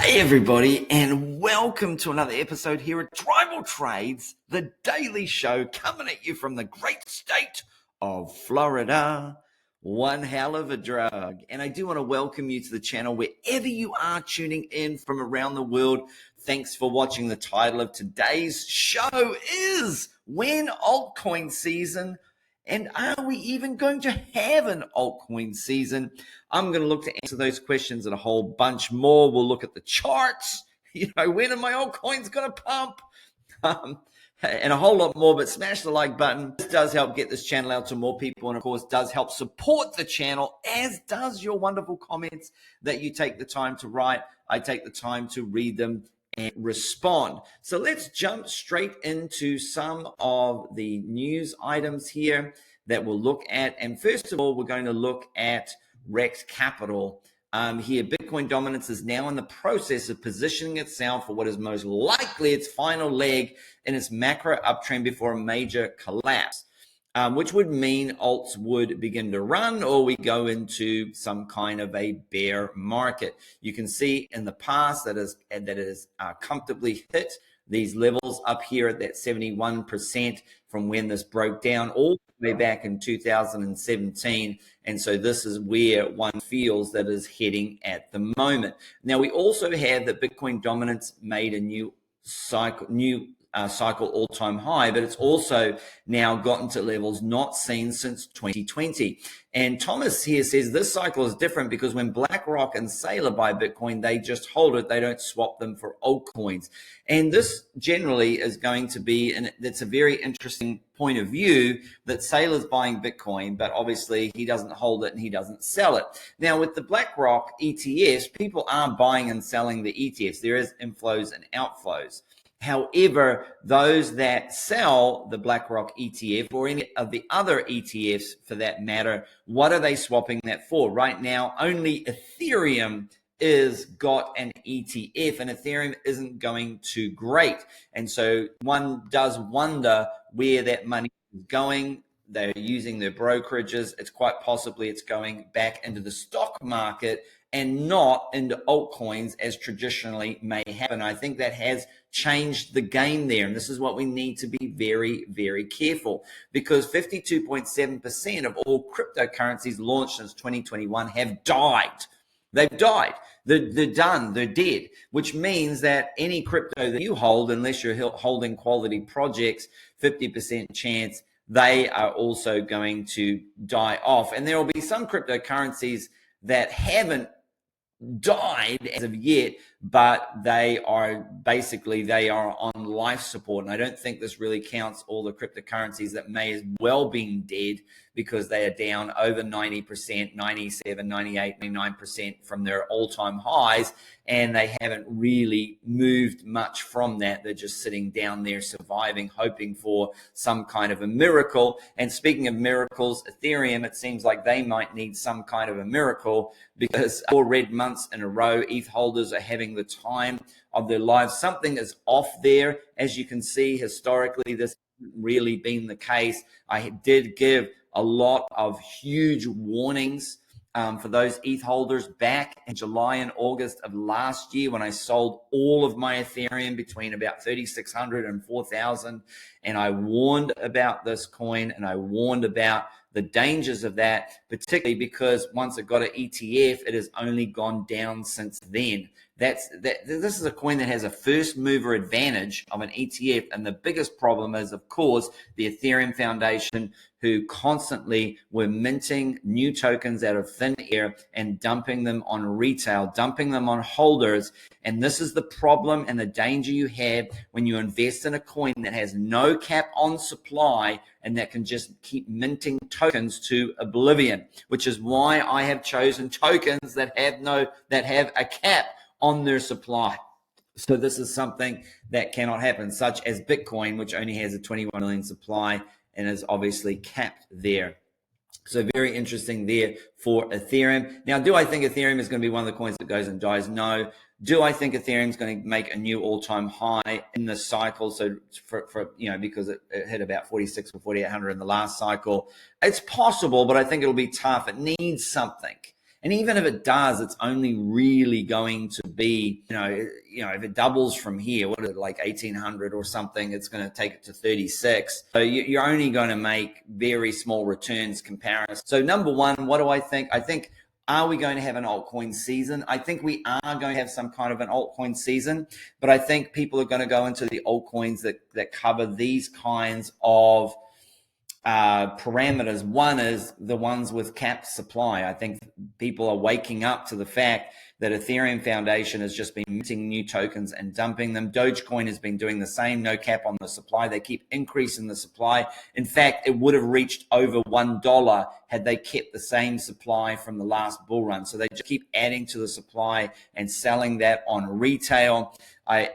Hey everybody, and welcome to another episode here at Tribal Trades, the daily show coming at you from the great state of Florida. One hell of a drug. And I do want to welcome you to the channel wherever you are tuning in from around the world. Thanks for watching. The title of today's show is When Altcoin Season, and are we even going to have an altcoin season? I'm going to look to answer those questions and a whole bunch more. We'll look at the charts. When are my altcoins going to pump? And a whole lot more, but smash the like button. This does help get this channel out to more people, and of course does help support the channel, as does your wonderful comments that you take the time to write. I take the time to read them and respond. So let's jump straight into some of the news items here that we'll look at. And first of all, we're going to look at Rex Capital. Here, Bitcoin dominance is now in the process of positioning itself for what is most likely its final leg in its macro uptrend before a major collapse, which would mean alts would begin to run, or we go into some kind of a bear market. You can see in the past that it has comfortably hit these levels up here at that 71% from when this broke down all the way back in 2017. And so this is where one feels that is heading at the moment. Now, we also have that Bitcoin dominance made a new cycle all-time high, but it's also now gotten to levels not seen since 2020. And Thomas here says this cycle is different because when BlackRock and Saylor buy Bitcoin, they just hold it. They don't swap them for altcoins. And this generally is going to be, and that's a very interesting point of view, that Saylor's buying Bitcoin, but obviously he doesn't hold it and he doesn't sell it. Now with the BlackRock ETFs, people are buying and selling the ETFs. There is inflows and outflows. However, those that sell the BlackRock ETF or any of the other ETFs for that matter, what are they swapping that for? Right now, only Ethereum is got an ETF, and Ethereum isn't going too great. And so one does wonder where that money is going. They're using their brokerages. It's quite possibly it's going back into the stock market and not into altcoins as traditionally may happen. I think that has changed the game there. And this is what we need to be very, very careful, because 52.7% of all cryptocurrencies launched since 2021 have died. They've died. They're done. They're dead, which means that any crypto that you hold, unless you're holding quality projects, 50% chance they are also going to die off. And there will be some cryptocurrencies that haven't died as of yet, but they are on life support. And I don't think this really counts all the cryptocurrencies that may as well been dead, because they are down over 90%, 97, 98, 99% from their all-time highs, and they haven't really moved much from that. They're just sitting down there surviving, hoping for some kind of a miracle. And speaking of miracles, Ethereum, it seems like they might need some kind of a miracle, because 4 red months in a row, ETH holders are having the time of their lives. Something is off there. As you can see, historically, this hasn't really been the case. I did give a lot of huge warnings for those ETH holders back in July and August of last year, when I sold all of my Ethereum between about 3,600 and 4,000. And I warned about this coin, and I warned about the dangers of that, particularly because once it got an ETF, it has only gone down since then. This is a coin that has a first mover advantage of an ETF. And the biggest problem is, of course, the Ethereum Foundation, who constantly were minting new tokens out of thin air and dumping them on retail, dumping them on holders. And this is the problem and the danger you have when you invest in a coin that has no cap on supply and that can just keep minting tokens to oblivion, which is why I have chosen tokens that have a cap on their supply. So this is something that cannot happen, such as Bitcoin, which only has a 21 million supply and is obviously capped there. So very interesting there for Ethereum. Now, do I think Ethereum is going to be one of the coins that goes and dies? No. Do I think Ethereum is going to make a new all-time high in the cycle? So because it hit about 46 or 4,800 in the last cycle, it's possible, but I think it'll be tough. It needs something. And even if it does, it's only really going to be, if it doubles from here, what is it, like 1800 or something, it's going to take it to 36. So you're only going to make very small returns comparison. So number one, what do I think? I think, are we going to have an altcoin season? I think we are going to have some kind of an altcoin season, but I think people are going to go into the altcoins that cover these kinds of parameters. One is the ones with capped supply. I think people are waking up to the fact that Ethereum Foundation has just been minting new tokens and dumping them. Dogecoin has been doing the same, no cap on the supply. They keep increasing the supply. In fact, it would have reached over $1 had they kept the same supply from the last bull run. So they just keep adding to the supply and selling that on retail.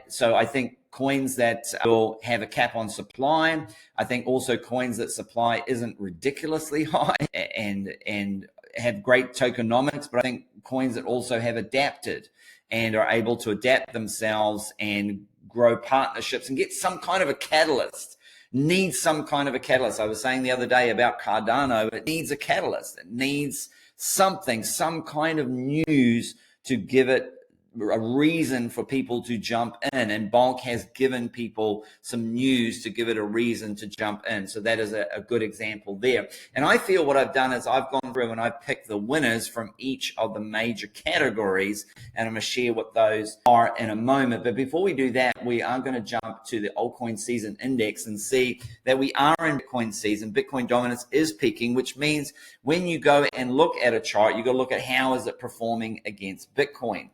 So I think coins that will have a cap on supply. I think also coins that supply isn't ridiculously high and have great tokenomics, but I think coins that also have adapted and are able to adapt themselves and grow partnerships and get some kind of a catalyst. Needs some kind of a catalyst. I was saying the other day about Cardano, it needs a catalyst. It needs something, some kind of news to give it a reason for people to jump in, and Bonk has given people some news to give it a reason to jump in. So that is a good example there. And I feel what I've done is I've gone through and I've picked the winners from each of the major categories, and I'm going to share what those are in a moment. But before we do that, we are going to jump to the altcoin season index and see that we are in Bitcoin season. Bitcoin dominance is peaking, which means when you go and look at a chart, you got to look at how is it performing against Bitcoin.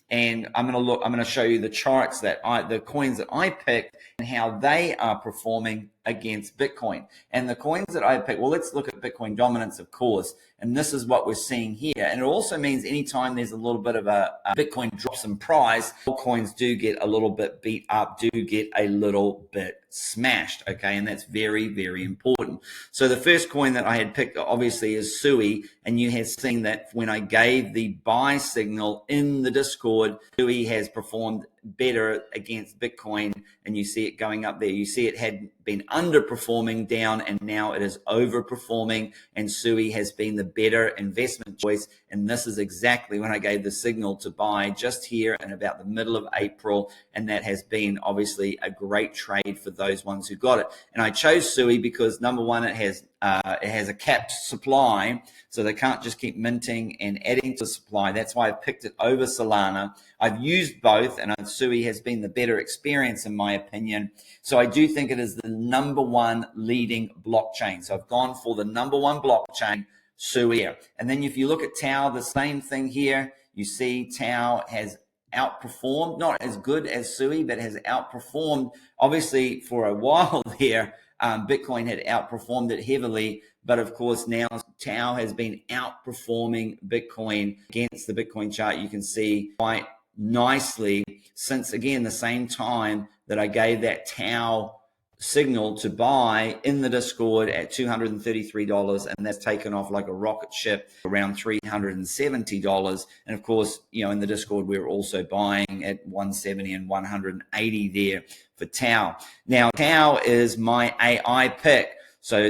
And I'm going to show you the charts the coins that I picked and how they are performing against Bitcoin. And the coins that I picked, well, let's look at Bitcoin dominance, of course. And this is what we're seeing here. And it also means anytime there's a little bit of a Bitcoin drops in price, all coins do get a little bit beat up, do get a little bit smashed. Okay. And that's very, very important. So the first coin that I had picked obviously is Sui. And you have seen that when I gave the buy signal in the Discord, Sui has performed better against Bitcoin, and you see it going up there. You see it had been underperforming down, and now it is overperforming, and Sui has been the better investment choice. And this is exactly when I gave the signal to buy, just here in about the middle of April, and that has been obviously a great trade for those ones who got it. And I chose Sui because number one, it has a capped supply, so they can't just keep minting and adding to supply. That's why I picked it over Solana. I've used both, and Sui has been the better experience in my opinion. So I do think it is the number one leading blockchain. So I've gone for the number one blockchain, Sui. And then if you look at Tau, the same thing here. You see Tau has outperformed, not as good as Sui, but has outperformed. Obviously, for a while there, Bitcoin had outperformed it heavily, but of course now Tau has been outperforming Bitcoin against the Bitcoin chart. You can see quite nicely since, again, the same time that I gave that Tau signal to buy in the Discord at $233, and that's taken off like a rocket ship around $370. And of course, in the Discord we were also buying at 170 and 180 there for Tau. Now Tau is my AI pick. So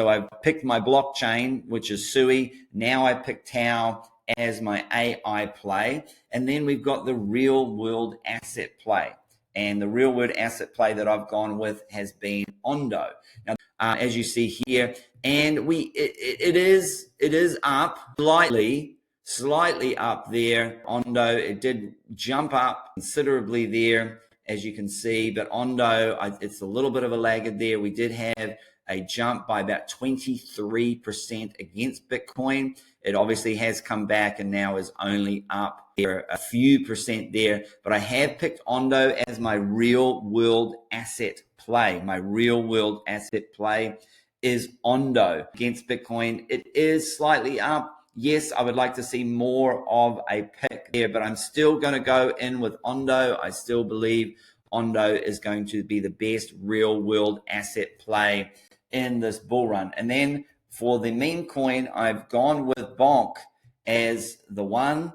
I've picked my blockchain, which is Sui. Now I picked Tau as my AI play, and then we've got the real world asset play. And the real world asset play that I've gone with has been Ondo. Now, as you see here, and it is up slightly up there. Ondo, it did jump up considerably there, as you can see, but Ondo, it's a little bit of a laggard there. We did have a jump by about 23% against Bitcoin. It obviously has come back and now is only up there a few percent there. But I have picked Ondo as my real world asset play. My real world asset play is Ondo against Bitcoin. It is slightly up. Yes, I would like to see more of a pick there, but I'm still going to go in with Ondo. I still believe Ondo is going to be the best real world asset play in this bull run. And then for the meme coin, I've gone with Bonk as the one.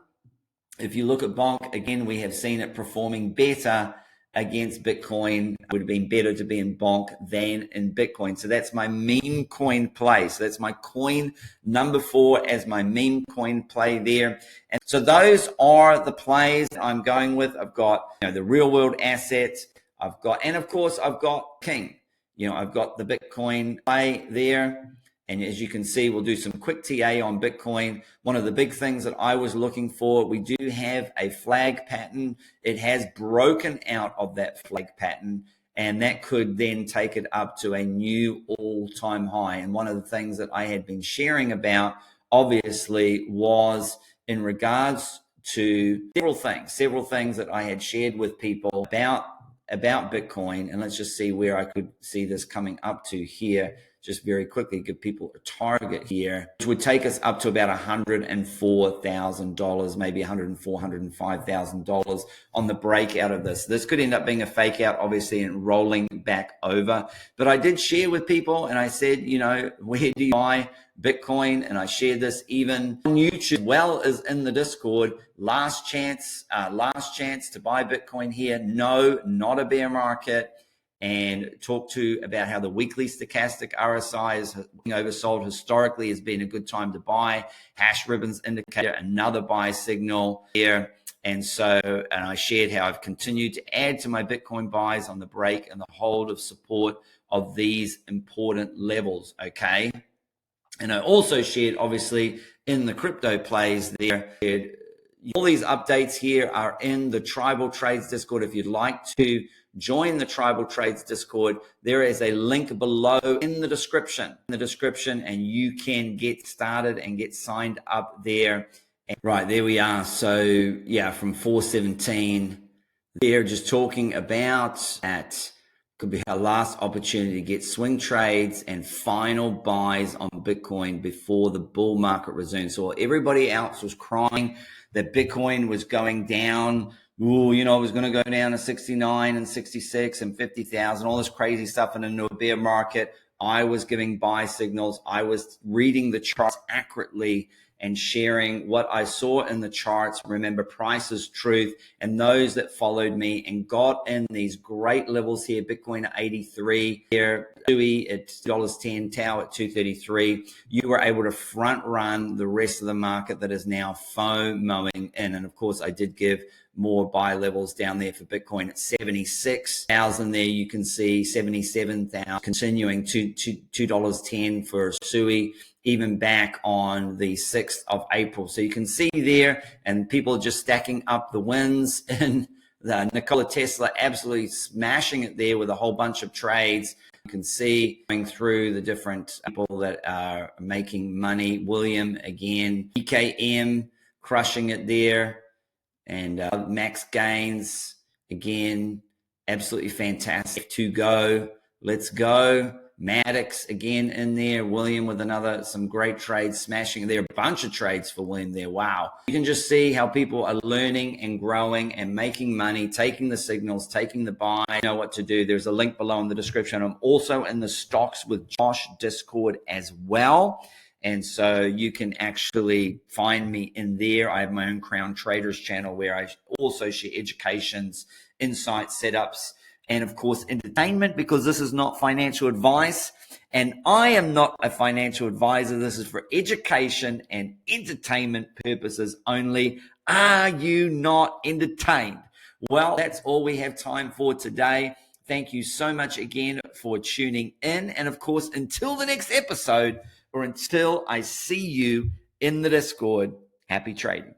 If you look at Bonk, again, we have seen it performing better against Bitcoin. It would have been better to be in Bonk than in Bitcoin. So that's my meme coin play. So that's my coin number 4 as my meme coin play there. And so those are the plays I'm going with. I've got, the real world assets. And of course I've got King. I've got the Bitcoin play there. And as you can see, we'll do some quick TA on Bitcoin. One of the big things that I was looking for, we do have a flag pattern. It has broken out of that flag pattern, and that could then take it up to a new all-time high. And one of the things that I had been sharing about, obviously, was in regards to several things that I had shared with people about Bitcoin. And let's just see where I could see this coming up to here. Just very quickly give people a target here, which would take us up to about $104,000, maybe $105,000 on the breakout of this. This could end up being a fake out, obviously, and rolling back over. But I did share with people, and I said, where do you buy Bitcoin? And I shared this even on YouTube as well as in the Discord. Last chance to buy Bitcoin here. No, not a bear market. And talk about how the weekly stochastic RSI is being oversold historically has been a good time to buy. Hash ribbons indicator, another buy signal here. And I shared how I've continued to add to my Bitcoin buys on the break and the hold of support of these important levels, okay? And I also shared, obviously, in the crypto plays there, all these updates here are in the Tribal Trades Discord. If you'd like to join the Tribal Trades Discord, there is a link below in the description, and you can get started and get signed up there. Right, there we are. So yeah, from 417, they're just talking about that could be our last opportunity to get swing trades and final buys on Bitcoin before the bull market resumes. So everybody else was crying that Bitcoin was going down. Ooh, it was going to go down to 69 and 66 and 50,000, all this crazy stuff and into a bear market. I was giving buy signals. I was reading the charts accurately and sharing what I saw in the charts. Remember, price is truth. And those that followed me and got in these great levels here, Bitcoin at 83, here, SUI at $10, Tau at 233, you were able to front run the rest of the market that is now FOMOing in. And of course, I did give more buy levels down there for Bitcoin at 76,000 there. You can see 77,000 continuing to $2.10 for SUI, even back on the 6th of April. So you can see there, and people just stacking up the wins, and Nikola Tesla absolutely smashing it there with a whole bunch of trades. You can see going through the different people that are making money. William again, EKM crushing it there. And max gains, again, absolutely fantastic to go. Let's go. Maddox again in there. William with some great trades, smashing. There are a bunch of trades for William there. Wow. You can just see how people are learning and growing and making money, taking the signals, taking the buy, know what to do. There's a link below in the description. I'm also in the Stocks with Josh Discord as well. And so you can actually find me in there. I have my own Crown Traders channel where I also share educations, insights, setups, and of course entertainment, because this is not financial advice. And I am not a financial advisor. This is for education and entertainment purposes only. Are you not entertained? Well, that's all we have time for today. Thank you so much again for tuning in. And of course, until the next episode, or until I see you in the Discord, happy trading.